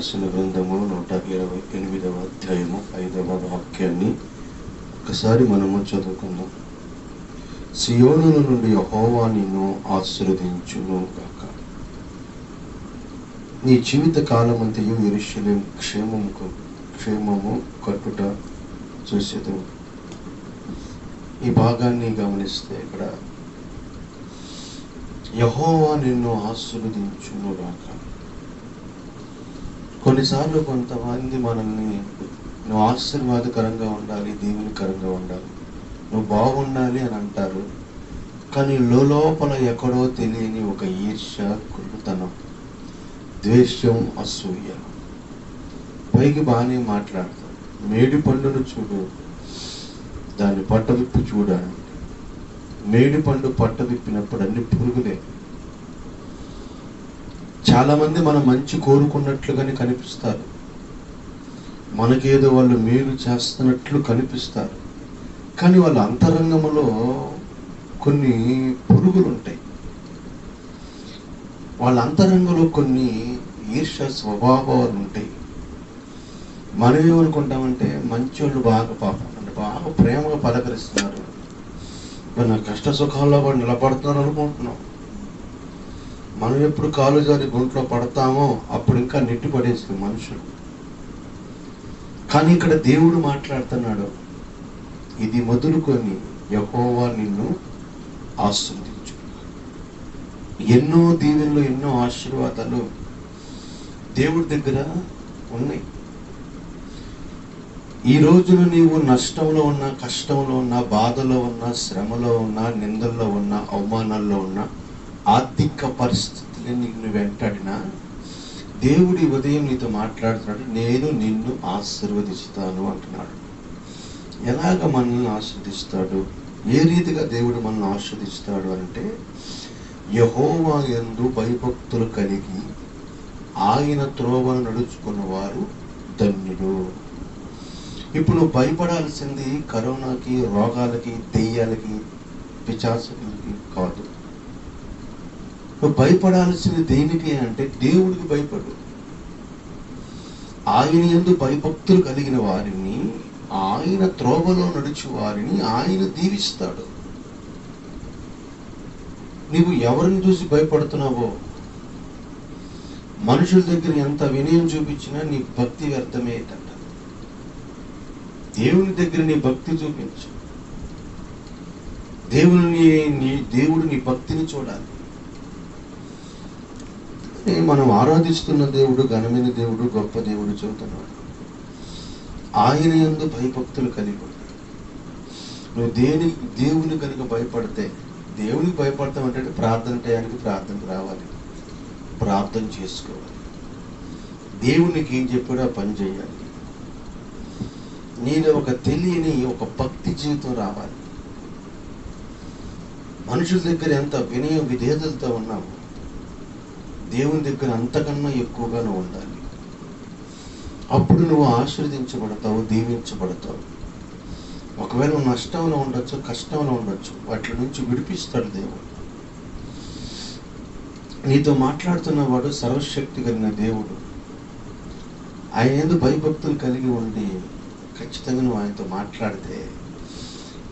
రాసిన గ్రంథము 128వ అధ్యాయము 5వ వాక్యాన్ని ఒకసారి మనము చదువుకుందాం. సియోనుల నుండి యెహోవా నిన్ను ఆశీర్వదించును గాక. నీ జీవిత కాలమంతయు యెరూషలేము క్షేమము కట్టుట చూసేదు. ఈ భాగాన్ని గమనిస్తే ఇక్కడ యెహోవా నిన్ను ఆశీర్వదించును గాక. కొన్నిసార్లు కొంతమంది మనల్ని నువ్వు ఆశీర్వాదకరంగా ఉండాలి, దీవెనకరంగా ఉండాలి, నువ్వు బాగుండాలి అని అంటారు. కానీ లోపల ఎక్కడో తెలియని ఒక ఈర్ష్య, కుళ్ళుతనం, ద్వేషం, అసూయ. పైకి బాగానే మాట్లాడతారు. మేడి పండును చూడు, దాన్ని పట్టవిప్పు చూడాలి. మేడి పండు పట్ట విప్పినప్పుడు అన్ని పురుగులే. చాలామంది మనం మంచి కోరుకున్నట్లుగానే కనిపిస్తారు, మనకేదో వాళ్ళు మేలు చేస్తున్నట్లు కనిపిస్తారు. కానీ వాళ్ళ అంతరంగంలో కొన్ని పురుగులు ఉంటాయి. వాళ్ళ అంతరంగంలో కొన్ని ఈర్ష్య స్వభావాలు ఉంటాయి. మనం ఏమనుకుంటామంటే మంచోళ్ళు బాగా పాపం అంటే బాగా ప్రేమగా పలకరిస్తున్నారు, మన కష్ట సుఖాల్లో వాడు నిలబడుతున్నారు అనుకుంటున్నాం. మనం ఎప్పుడు కాలు జారి గుంట్లో పడతామో అప్పుడు ఇంకా నెట్టి పడేస్తుంది మనుషులు. కానీ ఇక్కడ దేవుడు మాట్లాడుతున్నాడు, ఇది మొదలుకొని యెహోవా నిన్ను ఆశీర్వదించు. ఎన్నో దీవెనలు, ఎన్నో ఆశీర్వాదాలు దేవుడి దగ్గర ఉన్నాయి. ఈ రోజున నీవు నష్టంలో ఉన్నా, కష్టంలో ఉన్నా, బాధలో ఉన్నా, శ్రమలో ఉన్నా, నిందల్లో ఉన్నా, అవమానాల్లో ఉన్నా, ఆర్థిక పరిస్థితులు నిన్ను వెంటాడినా దేవుడి ఉదయం నీతో మాట్లాడుతున్నాడు, నేను నిన్ను ఆశీర్వదిస్తాను అంటున్నాడు. ఎలాగ మనల్ని ఆశీర్వదిస్తాడు? ఏ రీతిగా దేవుడు మనల్ని ఆశీర్వదిస్తాడు అంటే, యెహోవా యందు భయభక్తులు కలిగి ఆయన త్రోవను నడుచుకున్న వారు ధన్యులు. ఇప్పుడు నువ్వు భయపడాల్సింది కరోనాకి, రోగాలకి, దెయ్యాలకి, పిశాచులకి కాదు. నువ్వు భయపడాల్సింది దేనికి అంటే దేవుడికి భయపడు. ఆయన యందు భయభక్తులు కలిగిన వారిని, ఆయన త్రోవలో నడుచు వారిని ఆయన దీవిస్తాడు. నీవు ఎవరిని చూసి భయపడుతున్నావో, మనుషుల దగ్గర ఎంత వినయం చూపించినా నీ భక్తి వ్యర్థమేటంట. దేవుని దగ్గర నీ భక్తి చూపించు. దేవుడు నీ భక్తిని చూడాలి. మనం ఆరాధిస్తున్న దేవుడు ఘనమైన దేవుడు, గొప్ప దేవుడు చెబుతున్నాడు. ఆయన యందు భయభక్తులు కలిగి ఉంటాడు. నువ్వు దేవుని కనుక భయపడితే, దేవునికి భయపడతామంటే ప్రార్థన టయానికి ప్రార్థనకు రావాలి, ప్రార్థన చేసుకోవాలి, దేవునికి ఏం చెప్పాడో ఆ పని చేయాలి. నేను ఒక తెలియని ఒక భక్తి జీవితం రావాలి. మనుషుల దగ్గర ఎంత వినయ విధేయతలతో ఉన్నావు, దేవుని దగ్గర అంతకన్నా ఎక్కువగానే ఉండాలి. అప్పుడు నువ్వు ఆశీర్వదించబడతావు, దీవించబడతావు. ఒకవేళ నువ్వు నష్టంలో ఉండొచ్చు, కష్టంలో ఉండొచ్చు, వాటి నుంచి విడిపిస్తాడు దేవుడు. నీతో మాట్లాడుతున్నవాడు సర్వశక్తి కలిగిన దేవుడు. ఆయన యందు భయభక్తులు కలిగి ఉండి ఖచ్చితంగా నువ్వు ఆయనతో మాట్లాడితే,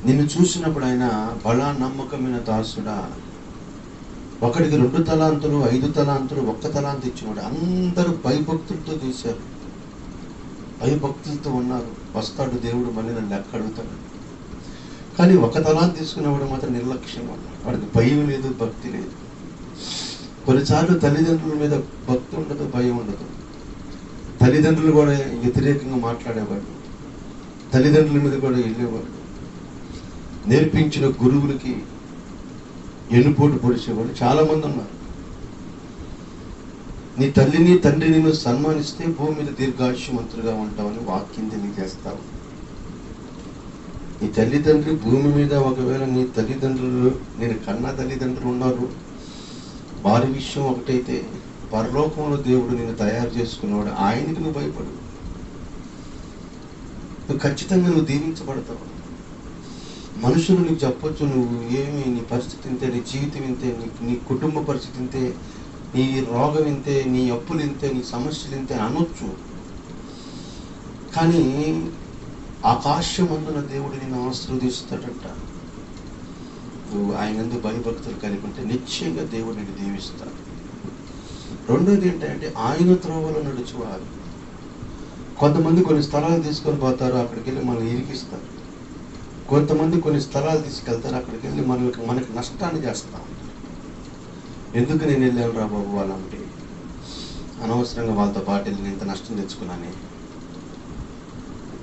నిన్ను చూసినప్పుడు ఆయన బలా నమ్మకమైన దాసుడా, ఒకడికి 2 తలాంతులు, 5 తలాంతులు, 1 తలాంతు ఇచ్చినవాడు. అందరూ భయభక్తులతో చేశారు, భయభక్తులతో ఉన్నారు. వస్తాడు దేవుడు, మళ్ళీ నన్ను లెక్క అడుగుతాడు. కానీ 1 తలాంతు తీసుకున్నవాడు మాత్రం నిర్లక్ష్యంగా ఉన్నాడు. వాడికి భయం లేదు, భక్తి లేదు. కొన్నిసార్లు తల్లిదండ్రుల మీద భక్తి ఉండదు, భయం ఉండదు. తల్లిదండ్రులు కూడా వ్యతిరేకంగా మాట్లాడేవాడు, తల్లిదండ్రుల మీద కూడా వెళ్ళేవాడు. నేర్పించిన గురువులకి ఎన్నుపోటు పొడిచేవాడు చాలామంది ఉన్నారు. నీ తల్లిని తండ్రిని నువ్వు సన్మానిస్తే భూమి మీద దీర్ఘాయుష్యవంతులుగా ఉంటావని వాక్యం తెలియజేస్తావు. నీ తల్లిదండ్రి భూమి మీద, ఒకవేళ నీ తల్లిదండ్రులు, నేను కన్నా తల్లిదండ్రులు ఉన్నారు, వారి విషయం ఒకటైతే, పరలోకంలో దేవుడు నిన్ను తయారు చేసుకున్నవాడు, ఆయనకి నువ్వు భయపడు. నువ్వు ఖచ్చితంగా నువ్వు దీవించబడతావు. మనుషులు నీకు చెప్పొచ్చు, నువ్వు ఏమి, నీ పరిస్థితి ఇంతే, నీ జీవితం ఇంతే, నీ కుటుంబ పరిస్థితి ఇంతే, నీ రోగం ఇంతే, నీ అప్పులు ఇంతే, నీ సమస్యలు ఇంతే అనొచ్చు. కానీ ఆకాశమందున దేవుడు నిన్ను ఆశీర్వదిస్తాడంట. నువ్వు ఆయన యందు భయభక్తులు కలిగి ఉంటే నిశ్చయంగా దేవుడు నిన్ను దీవిస్తాడు. రెండోది ఏంటంటే ఆయన త్రోవలో నడుచువారు. కొంతమంది కొన్ని స్థలాలు తీసుకొని పోతారు, అక్కడికి వెళ్ళి మనల్ని ఇరికిస్తారు. కొంతమంది కొన్ని స్థలాలు తీసుకెళ్తారు, అక్కడికి వెళ్ళి మనకి నష్టాన్ని చేస్తా ఉంటారు. ఎందుకు నేను వెళ్ళాను రా బాబు వాళ్ళంటే, అనవసరంగా వాళ్ళతో పాటు వెళ్ళి ఇంత నష్టం తెచ్చుకున్నానే.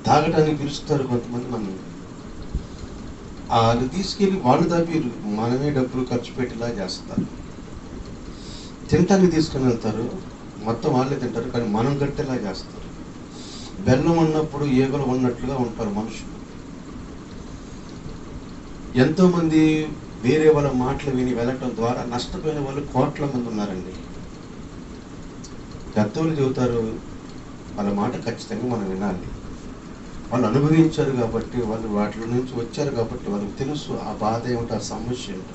తాగటానికి పిలుస్తారు కొంతమంది మనల్ని, వాళ్ళు తీసుకెళ్ళి వాళ్ళు తప్పిరు, మనమే డబ్బులు ఖర్చు పెట్టేలా చేస్తారు. తినటానికి తీసుకుని వెళ్తారు, మొత్తం వాళ్ళే తింటారు, కానీ మనం కట్టేలా చేస్తారు. బెల్లం ఉన్నప్పుడు ఈగలు ఉన్నట్లుగా ఉంటారు మనుషులు. ఎంతోమంది వేరే వాళ్ళ మాటలు విని వెళ్ళటం ద్వారా నష్టపోయిన వాళ్ళు కోట్ల మంది ఉన్నారండి. పెద్దోళ్ళు చెబుతారు, వాళ్ళ మాట ఖచ్చితంగా మనం వినాలి. వాళ్ళు అనుభవించారు కాబట్టి, వాళ్ళు వాటి నుంచి వచ్చారు కాబట్టి వాళ్ళకి తెలుసు ఆ బాధ ఏమిటో, ఆ సమస్య ఏమిటో.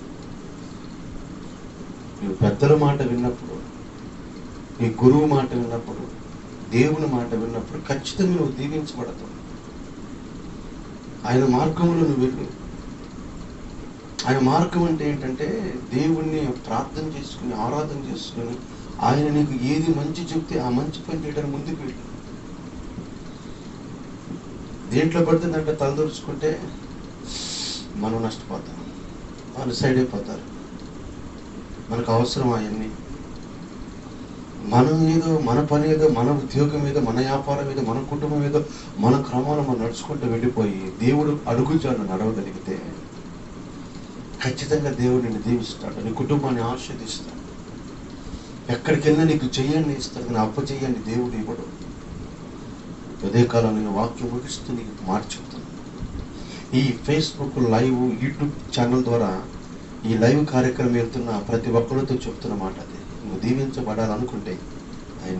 నువ్వు పెద్దల మాట విన్నప్పుడు, నీ గురువు మాట విన్నప్పుడు, దేవుని మాట విన్నప్పుడు ఖచ్చితంగా నువ్వు దీవించబడతావు. ఆయన మార్గంలో నువ్వు వెళ్ళు. ఆయన మార్గం అంటే ఏంటంటే దేవుణ్ణి ప్రార్థన చేసుకుని, ఆరాధన చేసుకుని, ఆయన నీకు ఏది మంచి చెప్తే ఆ మంచి పని చేయడానికి ముందుకు వెళ్ళు. దేంట్లో పడుతుందంటే తలదొరుచుకుంటే మనం నష్టపోతాం, వాళ్ళు సైడ్ అయిపోతారు. మనకు అవసరం అవన్నీ. మనం ఏదో మన పని ఏదో, మన ఉద్యోగం ఏదో, మన వ్యాపారం ఏదో, మన కుటుంబం ఏదో, మన క్రమంలో మనం నడుచుకుంటూ వెళ్ళిపోయి దేవుడు అడుగుజాడను నడవగలిగితే ఖచ్చితంగా దేవుడు నిన్ను దీవిస్తాడు, నీ కుటుంబాన్ని ఆశీర్వదిస్తాడు. ఎక్కడికి వెళ్ళినా నీకు చెయ్యండి ఇస్తాడు, కానీ అప్ప చెయ్యండి దేవుడు ఇవ్వడు. ఉదయకాలం నేను వాక్యం ముగిస్తూ నీకు మాట చెప్తాను. ఈ ఫేస్బుక్ లైవ్, యూట్యూబ్ ఛానల్ ద్వారా ఈ లైవ్ కార్యక్రమం వెళ్తున్న ప్రతి ఒక్కరితో చెప్తున్న మాట అదే. నువ్వు దీవించబడాలనుకుంటే ఆయన